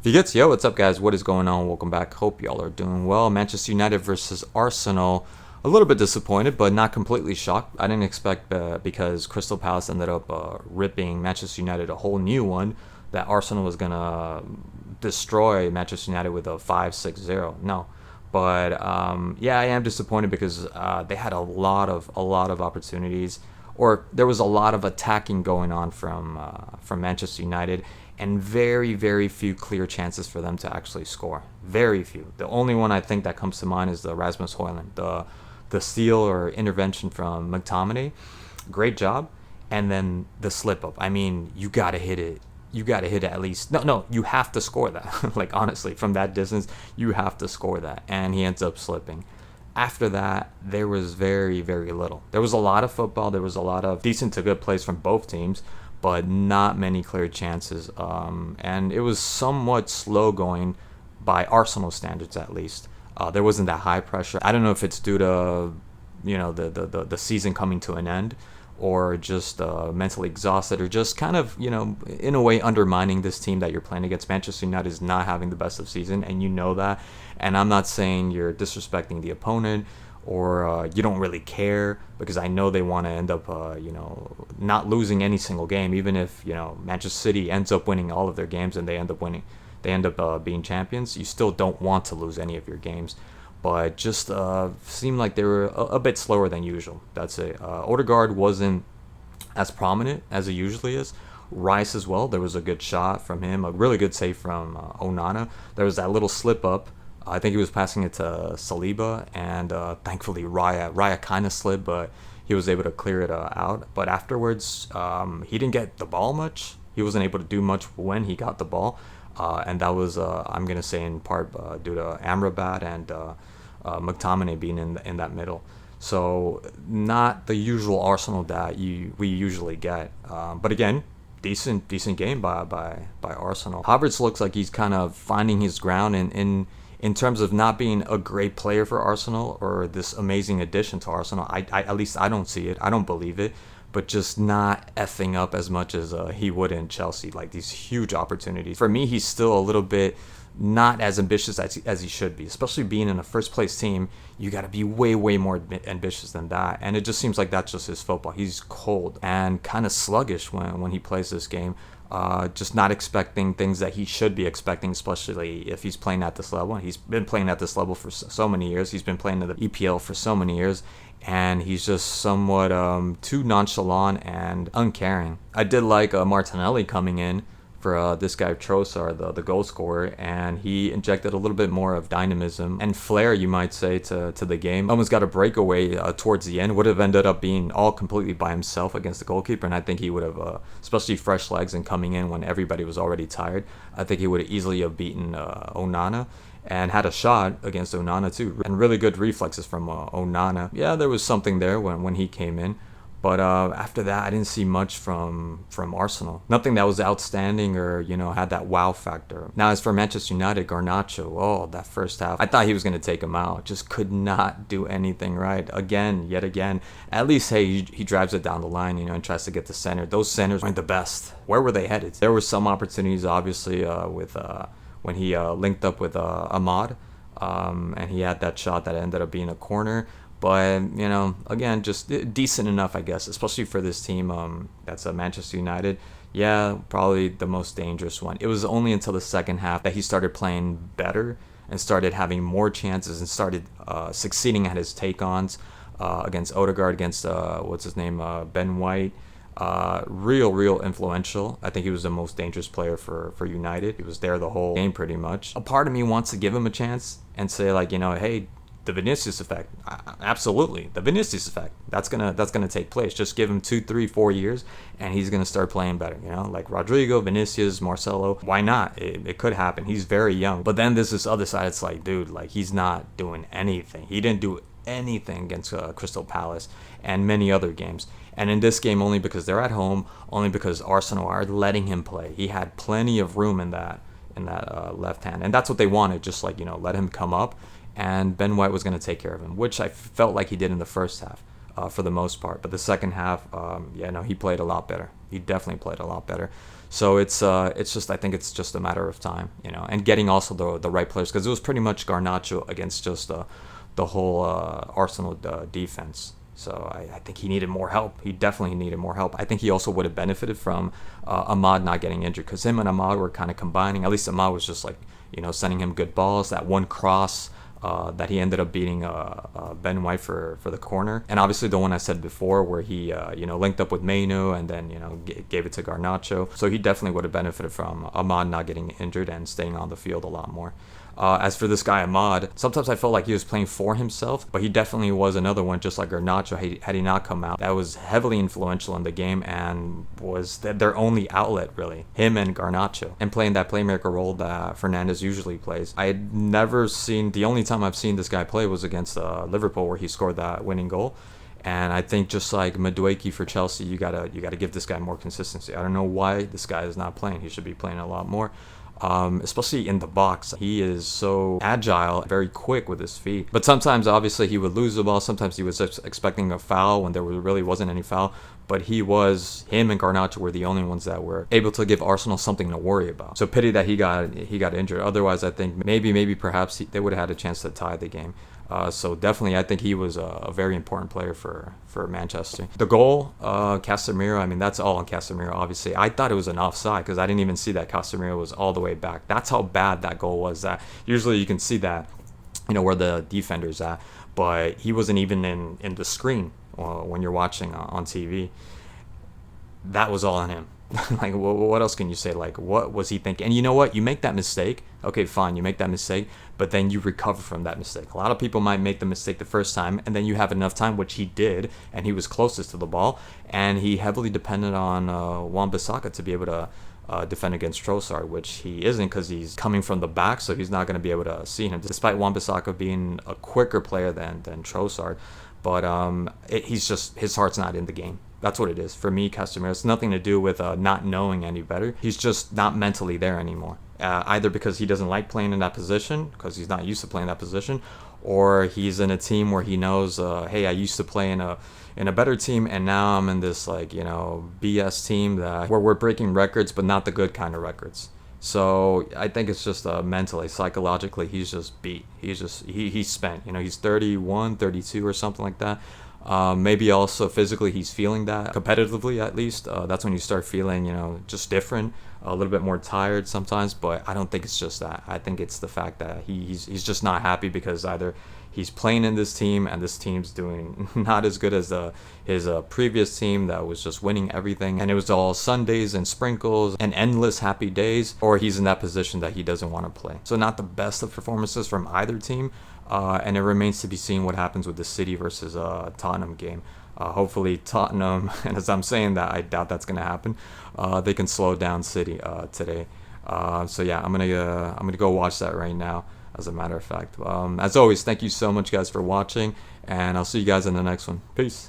If you get yo, what's up, guys? What is going on? Welcome back. Hope y'all are doing well. Manchester United versus Arsenal. A little bit disappointed, but not completely shocked. I didn't expect because Crystal Palace ended up ripping Manchester United a whole new one that Arsenal was gonna destroy Manchester United with a 5-6-0. No, but yeah, I am disappointed because they had a lot of opportunities, or there was a lot of attacking going on from Manchester United, and very few clear chances for them to actually score. Very few. The only one I think that comes to mind is the Rasmus Højlund, the steal or intervention from McTominay. Great job, and then the slip up. I mean, you gotta hit it. You gotta hit it at least. No, you have to score that. Like, honestly, from that distance, you have to score that, and he ends up slipping. After that, there was very little. There was a lot of football. There was a lot of decent to good plays from both teams, but not many clear chances. And it was somewhat slow going by Arsenal standards, at least. There wasn't that high pressure. I don't know if it's due to the season coming to an end, or just mentally exhausted, or just kind of, in a way undermining this team that you're playing against. Manchester United is not having the best of season, and you know that. And I'm not saying you're disrespecting the opponent, or you don't really care, because I know they want to end up, not losing any single game, even if, Manchester City ends up winning all of their games and they end up being champions. You still don't want to lose any of your games, but just seemed like they were a bit slower than usual. That's it. Odegaard wasn't as prominent as he usually is. Rice as well. There was a good shot from him, a really good save from Onana. There was that little slip up. I think he was passing it to Saliba, and thankfully Raya kind of slid, but he was able to clear it out. But afterwards, he didn't get the ball much. He wasn't able to do much when he got the ball, and that was, I'm gonna say, in part due to Amrabat and McTominay being in that middle. So not the usual Arsenal that we usually get. But again, decent game by Arsenal. Havertz looks like he's kind of finding his ground in terms of not being a great player for Arsenal, or this amazing addition to Arsenal. I at least I don't see it. I don't believe it. But just not effing up as much as he would in Chelsea. Like, these huge opportunities. For me, he's still a little bit not as ambitious as he should be, especially being in a first place team. You got to be way more ambitious than that, and it just seems like that's just his football. He's cold and kind of sluggish when he plays this game. Just not expecting things that he should be expecting, especially if he's playing at this level. He's been playing at this level for so many years. He's been playing in the EPL for so many years, and he's just somewhat too nonchalant and uncaring. I did like Martinelli coming in for this guy Trossard, the goal scorer, and he injected a little bit more of dynamism and flair, you might say, to the game. Almost got a breakaway towards the end. Would have ended up being all completely by himself against the goalkeeper, and I think he would have, especially fresh legs and coming in when everybody was already tired, I think he would have easily have beaten Onana, and had a shot against Onana too, and really good reflexes from Onana. Yeah, there was something there when he came in. But after that, I didn't see much from Arsenal. Nothing that was outstanding, or had that wow factor. Now, as for Manchester United, Garnacho, oh, that first half, I thought he was going to take him out. Just could not do anything right. Yet again. At least, hey, he drives it down the line, and tries to get the center. Those centers weren't the best. Where were they headed? There were some opportunities, obviously, with when he linked up with Ahmad, and he had that shot that ended up being a corner. But, again, just decent enough, I guess, especially for this team that's Manchester United. Yeah, probably the most dangerous one. It was only until the second half that he started playing better and started having more chances and started succeeding at his take-ons against Odegaard, against, Ben White. Real influential. I think he was the most dangerous player for United. He was there the whole game pretty much. A part of me wants to give him a chance and say, like, hey, the Vinicius effect, absolutely. The Vinicius effect, that's gonna take place. Just give him 2, 3, 4 years, and he's gonna start playing better. Like Rodrigo, Vinicius, Marcelo. Why not? It could happen. He's very young. But then there's this other side. It's like, dude, like, he's not doing anything. He didn't do anything against Crystal Palace and many other games. And in this game, only because they're at home, only because Arsenal are letting him play. He had plenty of room in that left hand, and that's what they wanted. Just like, let him come up, and Ben White was going to take care of him, which I felt like he did in the first half for the most part. But the second half, he played a lot better. He definitely played a lot better. So it's just I think it's just a matter of time, and getting also the right players because it was pretty much Garnacho against just the whole Arsenal defense. So I think he needed more help. He definitely needed more help. I think he also would have benefited from Ahmad not getting injured because him and Ahmad were kind of combining. At least Ahmad was just like, sending him good balls. That one cross that he ended up beating Ben White for the corner. And obviously the one I said before where he, linked up with Mainu and then, gave it to Garnacho. So he definitely would have benefited from Ahmad not getting injured and staying on the field a lot more. As for this guy Ahmad, sometimes I felt like he was playing for himself, but he definitely was another one, just like Garnacho, had he not come out. That was heavily influential in the game and was their only outlet, really. Him and Garnacho. And playing that playmaker role that Fernandes usually plays. I had never seen, the only time I've seen this guy play was against Liverpool, where he scored that winning goal. And I think just like Madueke for Chelsea, you gotta give this guy more consistency. I don't know why this guy is not playing. He should be playing a lot more. Especially in the box. He is so agile, very quick with his feet. But sometimes, obviously, he would lose the ball. Sometimes he was expecting a foul when there really wasn't any foul. But him and Garnacho were the only ones that were able to give Arsenal something to worry about. So pity that he got injured. Otherwise, I think maybe perhaps they would have had a chance to tie the game. So definitely, I think he was a very important player for Manchester. The goal, Casemiro, I mean, that's all on Casemiro, obviously. I thought it was an offside because I didn't even see that Casemiro was all the way back. That's how bad that goal was. That usually you can see that, where the defender's at, but he wasn't even in the screen when you're watching on TV. That was all on him. Like, what else can you say? Like, what was he thinking? And you know what? You make that mistake. Okay, fine, you make that mistake, but then you recover from that mistake. A lot of people might make the mistake the first time, and then you have enough time, which he did, and he was closest to the ball, and he heavily depended on Wan-Bissaka to be able to defend against Trossard, which he isn't because he's coming from the back, so he's not going to be able to see him, despite Wan-Bissaka being a quicker player than Trossard. But his heart's not in the game. That's what it is. For me, Casemiro, it's nothing to do with not knowing any better. He's just not mentally there anymore. Either because he doesn't like playing in that position, because he's not used to playing that position, or he's in a team where he knows, hey, I used to play in a better team, and now I'm in this BS team where we're breaking records, but not the good kind of records. So I think it's just mentally, psychologically, he's just beat. He's spent. He's 31, 32 or something like that. Maybe also physically he's feeling that, competitively at least. That's when you start feeling, just different, a little bit more tired sometimes. But I don't think it's just that. I think it's the fact that he's just not happy because either he's playing in this team and this team's doing not as good as his previous team that was just winning everything, and it was all Sundays and sprinkles and endless happy days, or he's in that position that he doesn't want to play. So not the best of performances from either team. And it remains to be seen what happens with the City versus Tottenham game. Hopefully Tottenham, and as I'm saying that, I doubt that's going to happen. They can slow down City today. So yeah, I'm gonna go watch that right now. As a matter of fact, as always, thank you so much, guys, for watching, and I'll see you guys in the next one. Peace.